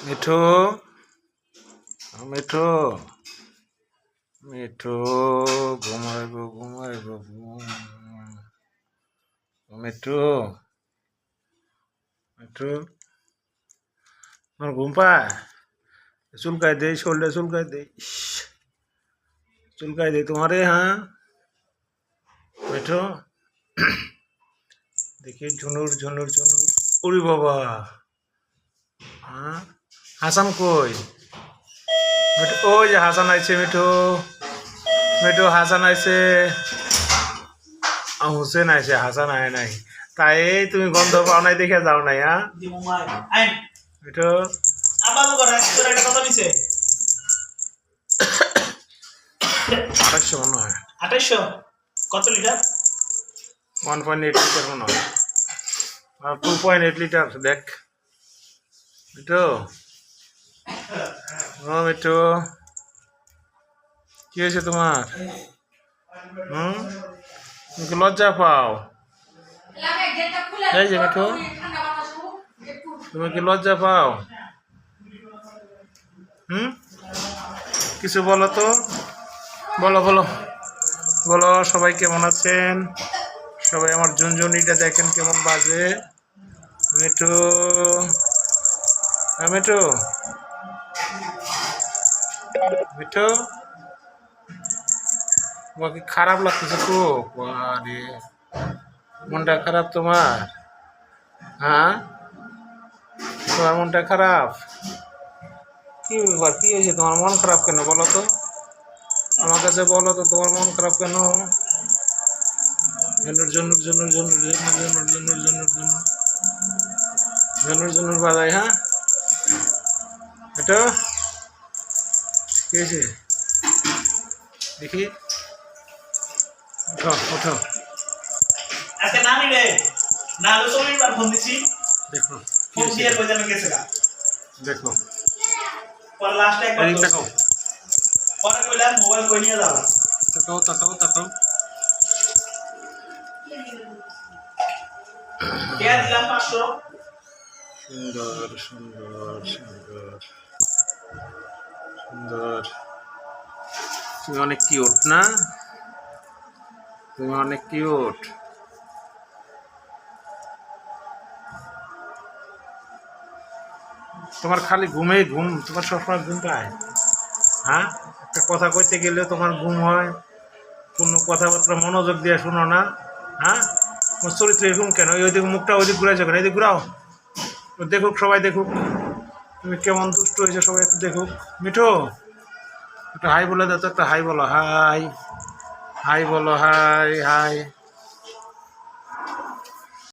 মিঠু, মিঠু, মিঠু, ঘুমাইব ঘুমাইব মিঠু, মিঠু, আমার ঘুম পায়। চুলকায় দেই, শরীরটা চুলকায় দেই, চুলকায় দেই তোমারে। হ্যাঁ মিঠু, দেখি ঝুনুর ঝুনুর ঝুনুর। উরি বাবা, হ্যাঁ হাসান কই? মিঠু, ওই যে হাসান আইছে। মিঠু, মিঠু, হাসান আইছে। হুসেন আইছে, হাসান আয় নাই। তাই তুমি গন্ধ পাও নাই দেখে যাও নাই। হ্যাঁ মিঠু, 2800 মনে হয়। 2800 কত লিটার? 1.8 লিটার মনে হয়, আর 2.8 লিটার। দেখ মিঠু, ও মিঠু, কি হয়েছে তোমার? তুমি কি লজ্জা পাও? এই যে মিঠু, তুমি কি লজ্জা পাও? কিছু বলো তো, বলো বলো বলো। সবাই কেমন আছেন? সবাই আমার ঝুনঝুনিটা দেখেন কেমন বাজে। মিঠু, হ্যাঁ মিঠু, মিঠু, তোমার কি খারাপ লাগতেছে খুব? আরে মনটা খারাপ তোমার? হ্যাঁ তোমার মনটা খারাপ? কি ব্যাপার, কি হয়েছে তোমার? মন খারাপ কেন বলো তো, আমার কাছে বলো তো, তোমার মন খারাপ কেন? ঝুনুর ঝুনুর ঝুনুর ঝুনুর ঝুনুর ঝুনুর ঝুনুর ঝুনুর ঝুনুর ঝুনুর বাজাই। হ্যাঁ এটা কি হয়েছে দেখি। ওঠো ওঠো, আজকে না নিলে না হলে 40 বার ফোন দিছি। দেখো ফোন দিয়ে কই জানো গেছে গা। দেখো পর লাস্ট একবার এদিক তাকাও, পরে কইলাম মোবাইল কই নিয়ে যাও। তাকাও তাকাও তাকাও। কে দিলাম 500। সুন্দর সুন্দর সুন্দর সুন্দর। তুমি অনেক কিউট না? তুমি অনেক কিউট। তোমার খালি ঘুমেই ঘুম, তোমার সবসময় ঘুম পায়। হ্যাঁ একটা কথা কইতে গেলে তোমার ঘুম হয়, কোনো কথাবার্তা মনোযোগ দিয়ে শুনো না। হ্যাঁ তোমার চরিত্র এরকম কেন? ওইদিকে মুখটা ওইদিক ঘুরাইছো কেন? এদিক ঘুরাও, দেখুক সবাই দেখুক তুমি কেমন দুষ্ট হয়েছে, সবাই একটু দেখুক। মিঠু, একটু হাই বলে দাও তো, একটা হাই বলো, হাই হাই বলো, হাই হাই।